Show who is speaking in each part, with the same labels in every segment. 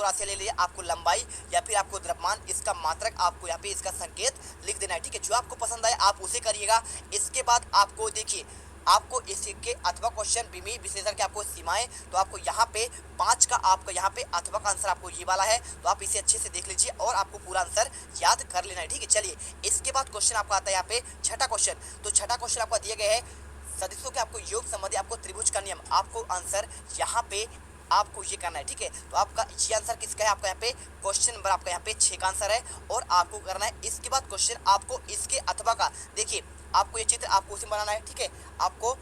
Speaker 1: राशियाँ ले लीजिए, आपको लंबाई या फिर आपको द्रव्यमान, इसका मात्रक, आपको यहाँ पे इसका संकेत लिख देना है। ठीक है, जो आपको पसंद आए आप उसे करिएगा। इसके बाद आपको देखिए, आपको इसके अथवा क्वेश्चन विमी विश्लेषण के आपको सीमाएं, तो आपको यहाँ पे 5 का आपका यहाँ पे अथवा का आंसर आपको ये वाला है, तो आप इसे अच्छे से देख लीजिए और आपको पूरा आंसर याद कर लेना है। ठीक है, चलिए इसके बाद क्वेश्चन आपका आता है यहाँ पे छठा क्वेश्चन। तो छठा क्वेश्चन आपका दिया गया है सदिशों के आपको योग संबंधी आपको त्रिभुज का नियम, आपको आंसर यहाँ पे आपको ये करना है। ठीक है, तो आपका ये आंसर किसका है, आपका यहाँ पे क्वेश्चन नंबर आपका यहाँ पे 6 का आंसर है और आपको करना है। इसके बाद क्वेश्चन आपको इसके अथवा का, देखिए आपको ये चित्र आपको उसे बनाना है। ठीक है, आपको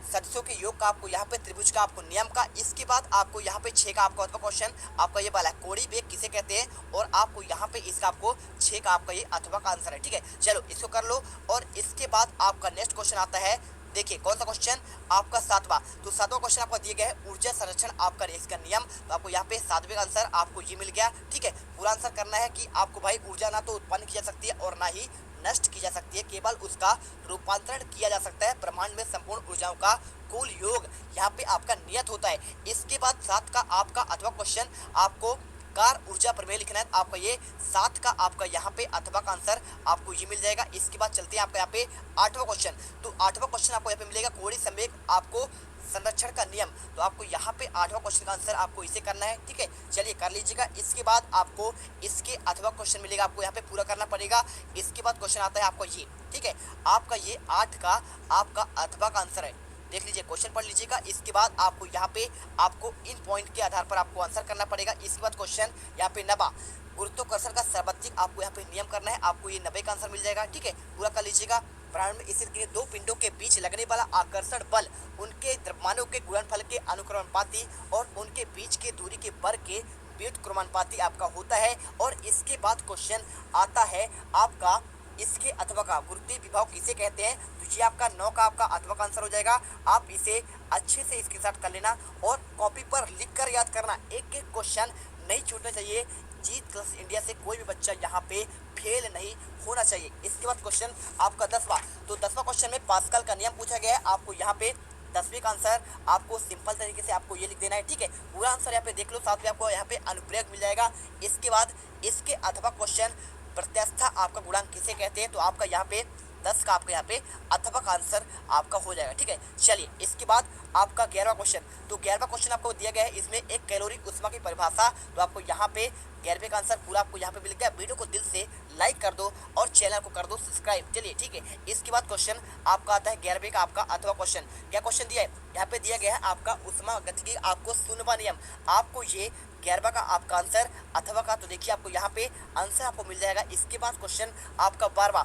Speaker 1: सदस्यों के योग का, आपको यहाँ पे त्रिभुज का, आपको नियम का, इसके बाद आपको यहाँ पे 6 का आपका क्वेश्चन आपका ये वाला है कोणीय वेग किसे कहते हैं, और आपको यहाँ पे इसका आपको 6 का आपका ये अथवा का आंसर है। ठीक है, चलो इसको कर लो। और इसके बाद आपका नेक्स्ट क्वेश्चन आता है, देखिए कौन सा क्वेश्चन, आपका 7वां। तो 7वां क्वेश्चन आपको दिया गया है ऊर्जा संरक्षण आपका इसका नियम, तो आपको यहाँ पे 7वें का आंसर आपको ये मिल गया। ठीक है, पूरा आंसर करना है कि आपको भाई ऊर्जा ना तो उत्पन्न की जा सकती है और ना ही नष्ट की जा सकती है, केवल उसका रूपांतरण किया जा सकता है। ब्रह्मांड में संपूर्ण ऊर्जाओं का कुल योग यहाँ पे आपका नियत होता है। इसके बाद 7 का आपका अथवा क्वेश्चन आपको कार ऊर्जा प्रमेय लिखना है, आपका ये 7 का आपका यहाँ पे अथवा का आंसर आपको ये मिल जाएगा। इसके बाद चलते हैं आपका यहाँ पे 8वां क्वेश्चन। तो 8वां क्वेश्चन आपको यहाँ पे मिलेगा कोणीय संवेग आपको संरक्षण का नियम, तो आपको यहाँ पे 8वां क्वेश्चन का आंसर आपको इसे करना है। ठीक है, चलिए कर लीजिएगा। इसके बाद आपको इसके अथवा क्वेश्चन मिलेगा, आपको यहाँ पे पूरा करना पड़ेगा। इसके बाद क्वेश्चन आता है आपको ये, ठीक है, आपका ये 8 का आपका अथवा का आंसर है, देख लीजिए क्वेश्चन पढ़ लीजिएगा। इसके बाद आपको यहाँ पे आपको इन पॉइंट के आधार पर आपको आंसर करना पड़ेगा। इसके बाद क्वेश्चन यहाँ पे 9 गुरुत्वाकर्षण का सर्वाधिक आपको यहाँ पे नियम करना है, आपको ये 90 का आंसर मिल जाएगा। ठीक है, पूरा कर लीजिएगा। ब्रह्मांड में स्थित किन्हीं दो पिंडों के बीच लगने वाला आकर्षण बल उनके द्रव्यमानों के गुणनफल के अनुक्रमानुपाती और उनके बीच के दूरी के वर्ग के व्युत्क्रमानुपाती आपका होता है। और इसके बाद क्वेश्चन आता है आपका इसके अथवा का गुरुत्वीय विभव किसे कहते हैं, तो ये आपका 9 का आपका अथवा का आंसर हो जाएगा। आप इसे अच्छे से स्क्रीनशॉट कर लेना और कॉपी पर लिख कर याद करना, एक एक क्वेश्चन नहीं छूटना चाहिए। जीत प्लस इंडिया से कोई भी बच्चा यहाँ पे फेल नहीं होना चाहिए। इसके बाद क्वेश्चन आपका 10वां। तो 10वां क्वेश्चन में पास्कल का नियम पूछा गया है, आपको यहाँ पे 10वीं का आंसर आपको सिंपल तरीके से आपको ये लिख देना है। ठीक है, पूरा आंसर यहाँ पे देख लो, साथ में आपको यहाँ पे अनुप्रयोग मिल जाएगा। इसके बाद इसके अथवा क्वेश्चन प्रत्यास्था आपका गुणांक किसे कहते हैं, तो आपका यहाँ पे 10 का आपका यहाँ पे अथवा का आंसर आपका हो जाएगा। ठीक है, चलिए इसके बाद आपका 11वां क्वेश्चन। तो 11वां क्वेश्चन आपको दिया गया है, इसमें एक कैलोरी ऊष्मा की परिभाषा, तो आपको यहाँ पे 11वें का आंसर पूरा आपको यहाँ पे मिल गया। वीडियो को दिल से लाइक कर दो और चैनल को कर दो सब्सक्राइब। चलिए ठीक है, इसके बाद क्वेश्चन आपका आता है 11वें का आपका अथवा क्वेश्चन। क्या क्वेश्चन दिया है, यहाँ पे दिया गया है आपका ऊष्मा गतिकी आपको 0वां नियम, आपको ये 11वां का आपका आंसर अथवा का, तो देखिए आपको यहाँ पे आंसर आपको मिल जाएगा। इसके बाद क्वेश्चन आपका 12वां।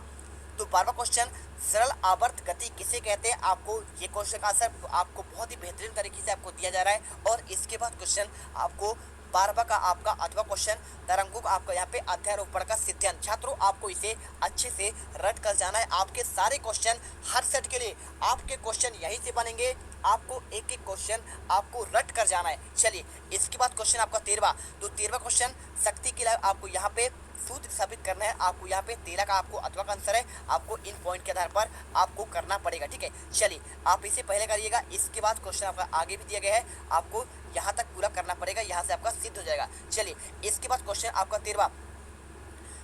Speaker 1: तो 12वां क्वेश्चन सरल आवर्त गति किसे कहते हैं, आपको ये क्वेश्चन का आंसर आपको बहुत ही बेहतरीन तरीके से आपको दिया जा रहा है। और इसके बाद क्वेश्चन आपको 12वां का आपका अथवा क्वेश्चन तरंगों का आपका यहाँ पे अध्यारोपण का सिद्धांत। छात्रों आपको इसे अच्छे से रट कर जाना है, आपके सारे क्वेश्चन हर सेट के लिए आपके क्वेश्चन यहीं से बनेंगे, आपको एक एक क्वेश्चन आपको रट कर जाना है। चलिए इसके बाद क्वेश्चन आपका 13वां। तो 13वां क्वेश्चन शक्ति के लिए आपको यहाँ पे सूत्र साबित करना है, आपको यहाँ पे 13 का आपको अथवा का आंसर है, आपको इन पॉइंट के आधार पर आपको करना पड़ेगा। ठीक है, चलिए आप इसे पहले करिएगा। इसके बाद क्वेश्चन आपका आगे भी दिया गया है, आपको यहाँ तक पूरा करना पड़ेगा, यहाँ से आपका सिद्ध हो जाएगा। चलिए इसके बाद क्वेश्चन आपका 13वां,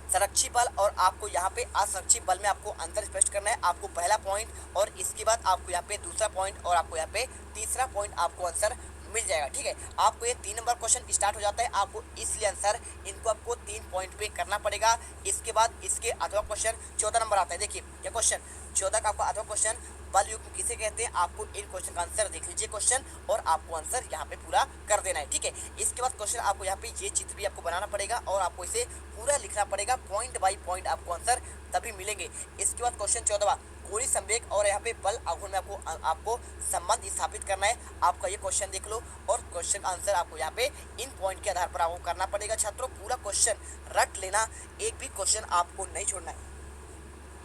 Speaker 1: संरक्षी बल और आपको यहाँ पे असंरक्षी बल में आपको अंतर स्पष्ट करना है, आपको पहला पॉइंट और इसके बाद आपको यहाँ पे दूसरा पॉइंट और आपको यहाँ पे तीसरा पॉइंट आपको आंसर मिल जाएगा। ठीक है, आपको ये 3 नंबर क्वेश्चन स्टार्ट हो जाता है, आपको इसलिए आंसर इनको आपको 3 पॉइंट पे करना पड़ेगा। इसके बाद इसके अथवा क्वेश्चन 14 नंबर आता है, देखिए ये क्वेश्चन 14 का आपका अथवा क्वेश्चन बल युग्म किसे कहते हैं, आपको इन क्वेश्चन का आंसर देख लीजिए क्वेश्चन और आपको आंसर यहाँ पे पूरा कर देना है। ठीक है, इसके बाद क्वेश्चन आपको यहाँ पे ये चित्र भी आपको बनाना पड़ेगा और आपको इसे पूरा लिखना पड़ेगा, पॉइंट बाई पॉइंट आपको आंसर तभी मिलेंगे। इसके बाद क्वेश्चन 14वां, कोणीय संवेग और यहाँ पे बल आघूर्ण में आपको संबंध स्थापित करना है, आपका ये क्वेश्चन देख लो और क्वेश्चन आंसर आपको यहाँ पे इन पॉइंट के आधार पर आपको करना पड़ेगा। छात्रों पूरा क्वेश्चन रट लेना, एक भी क्वेश्चन आपको नहीं छोड़ना है।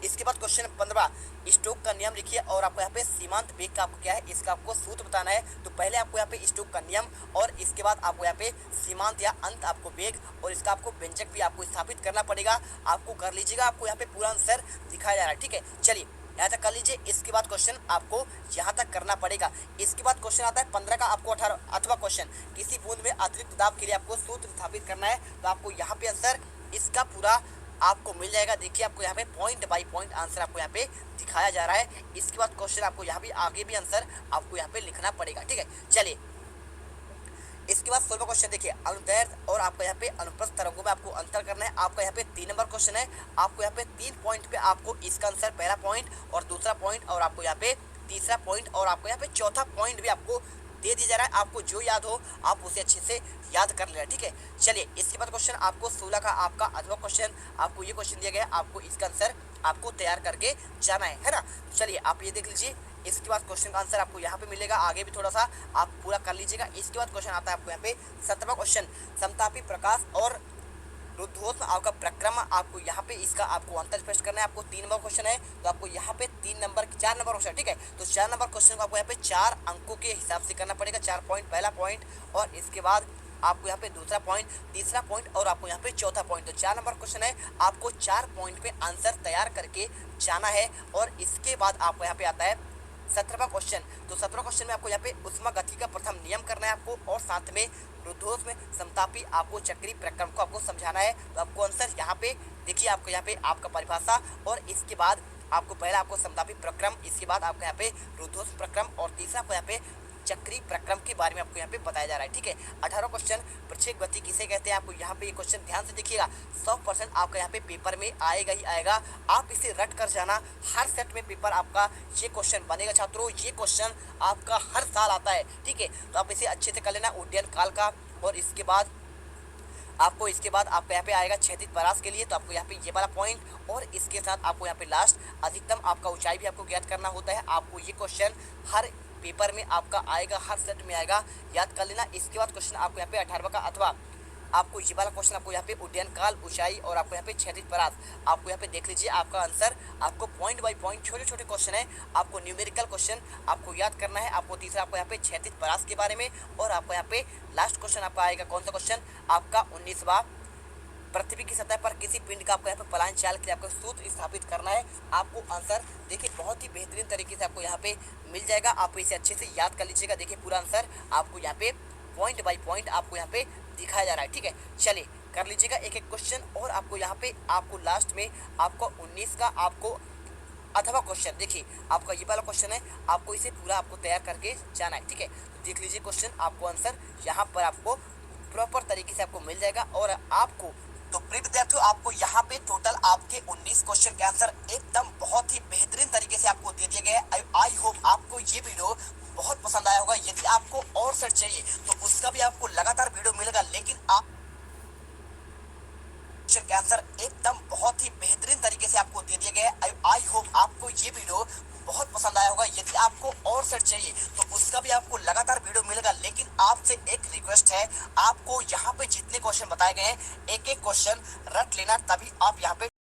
Speaker 1: इसके बाद क्वेश्चन 15, स्टोक का नियम लिखिए और आपको यहाँ पे सीमांत वेग का आपको क्या है, इसका आपको सूत्र बताना है। तो पहले आपको यहाँ पे स्टोक का नियम और इसके बाद आपको यहाँ पे सीमांत या अंत आपको वेग और इसका आपको व्यंजक भी आपको स्थापित करना पड़ेगा, आपको कर लीजिएगा। आपको यहाँ पे पूरा आंसर दिखाया जा रहा है। ठीक है, चलिए यहाँ तक कर लीजिए। इसके बाद क्वेश्चन आपको यहाँ तक करना पड़ेगा। इसके बाद क्वेश्चन आता है 15 का आपको 18 अथवा क्वेश्चन, किसी बूंद में अतिरिक्त दाब के लिए आपको सूत्र स्थापित करना है। तो आपको यहाँ पे आंसर इसका पूरा आपको मिल जाएगा। देखिए आपको यहाँ पे पॉइंट बाय पॉइंट आंसर आपको यहाँ पे दिखाया जा रहा है। इसके बाद क्वेश्चन आपको यहाँ भी आगे भी आंसर आपको यहाँ पे लिखना पड़ेगा, ठीक है। चलिए इसके बाद 16वां क्वेश्चन देखिए, अनुदैर्ध्य और आपका यहाँ पे अनुप्रस्थ तरंगों में आपको अंतर करना है। आपका यहाँ पे 3 नंबर क्वेश्चन है। आपको यहाँ पे 3 पॉइंट पे आपको इसका आंसर, पहला पॉइंट और दूसरा पॉइंट और आपको यहाँ पे तीसरा पॉइंट और आपको यहाँ पे चौथा पॉइंट भी आपको दे दिया जा रहा है। आपको जो याद हो आप उसे अच्छे से याद कर लेना, ठीक है। चलिए इसके बाद क्वेश्चन आपको 16 का आपका अथवा क्वेश्चन, आपको ये क्वेश्चन दिया गया है, आपको इसका आंसर आपको तैयार करके जाना है ना। चलिए आप ये देख लीजिए। इसके बाद क्वेश्चन का आंसर आपको यहाँ पे मिलेगा, आगे भी थोड़ा सा आप पूरा कर लीजिएगा। इसके बाद क्वेश्चन आता है आपको यहाँ पे 17वां क्वेश्चन, समतापी प्रकाश और रुद्धोष्म आपका प्रक्रम, आपको यहाँ पे इसका आपको अंतर स्पष्ट करना है। आपको 3 नंबर क्वेश्चन है, तो आपको यहाँ पे 4 नंबर क्वेश्चन, ठीक है। तो 4 नंबर क्वेश्चन को आपको यहाँ पे 4 अंकों के हिसाब से करना पड़ेगा। 4 पॉइंट, पहला पॉइंट और इसके बाद आपको यहाँ पे दूसरा पॉइंट, तीसरा पॉइंट और आपको यहाँ पे चौथा पॉइंट। तो 4 नंबर क्वेश्चन है, आपको 4 पॉइंट पे आंसर तैयार करके जाना है। और इसके बाद आपको यहाँ पे आता है 17वां क्वेश्चन। तो 17वां क्वेश्चन में आपको यहाँ पे उष्मा गति का प्रथम नियम करना है आपको, और साथ में रुद्धोष्म में समतापी आपको चक्रीय प्रक्रम को आपको समझाना है। तो आपको आंसर यहाँ पे देखिए, आपको यहाँ पे आपका परिभाषा और इसके बाद आपको पहला आपको समतापी प्रक्रम, इसके बाद आपको यहाँ पे रुद्धोष्म प्रक्रम और तीसरा आपको यहाँ पे चक्रीय प्रक्रम के बारे में आपको यहाँ पे बताया जा रहा है, ठीक है। 18वां क्वेश्चन, प्रक्षेप गति किसे कहते हैं। आपको यहाँ पे ये क्वेश्चन ध्यान से देखिएगा, 100% आपका यहाँ पे पेपर में आएगा ही आएगा। आप इसे रट कर जाना, हर सेट में पेपर आपका ये क्वेश्चन बनेगा छात्रों। ये क्वेश्चन आपका हर साल आता है, ठीक है। तो आप इसे अच्छे से कर लेना, उड्डयन काल का। और इसके बाद आपको यहाँ पे आएगा क्षैतिज परास के लिए। तो आपको यहाँ पे ये वाला पॉइंट और इसके साथ आपको यहाँ पे लास्ट अधिकतम आपका ऊंचाई भी आपको ज्ञात करना होता है। आपको ये क्वेश्चन हर पेपर में आपका आएगा, हर सेट में आएगा, याद कर लेना। इसके बाद क्वेश्चन आपको यहाँ पे 18वां का अथवा आपको ये वाला क्वेश्चन, आपको यहाँ पे उड्डयन काल, ऊंचाई और आपको यहाँ पे क्षैतिज परास, आपको यहाँ पे देख लीजिए आपका आंसर। आपको पॉइंट बाय पॉइंट छोटे छोटे क्वेश्चन है, आपको न्यूमेरिकल क्वेश्चन आपको याद करना है। आपको तीसरा आपको यहाँ पे क्षैतिज परास के बारे में, और आपको यहाँ पे लास्ट क्वेश्चन आपका आएगा कौन सा क्वेश्चन, आपका 19वां, पृथ्वी की सतह पर किसी पिंड का आपको यहाँ पे पलायन चाल के लिए आपको सूत्र स्थापित करना है। आपको आंसर देखिए बहुत ही बेहतरीन तरीके से आपको यहाँ पे मिल जाएगा। आप इसे अच्छे से याद कर लीजिएगा। देखिए पूरा आंसर आपको यहाँ पे पॉइंट बाय पॉइंट आपको यहाँ पे दिखाया जा रहा है, ठीक है। चलिए कर लीजिएगा एक एक क्वेश्चन। और आपको यहाँ पे आपको लास्ट में आपको 19 का आपको अथवा क्वेश्चन, देखिए आपका ये वाला क्वेश्चन है, आपको इसे पूरा आपको तैयार करके जाना है, ठीक है। तो देख लीजिए क्वेश्चन, आपको आंसर यहाँ पर आपको प्रॉपर तरीके से आपको मिल जाएगा। और आपको तो प्रिय विद्यार्थियों, आपको यहाँ पे टोटल आपके 19 क्वेश्चन के आंसर एकदम बहुत ही बेहतरीन तरीके से आपको दे दिए गए। आई होप आपको ये वीडियो बहुत पसंद आया होगा। यदि आपको और सेट चाहिए तो उसका भी आपको लगातार वीडियो मिलेगा, लेकिन आप के आंसर एकदम बहुत ही बेहतरीन तरीके से आपको दे दिए गए। आई होप आपको ये वीडियो बहुत पसंद आया होगा। यदि आपको और सेट चाहिए तो उसका भी आपको लगातार वीडियो मिलेगा, लेकिन आपसे एक रिक्वेस्ट है, आपको यहाँ पे जितने क्वेश्चन बताए गए हैं एक एक क्वेश्चन रट लेना, तभी आप यहाँ पे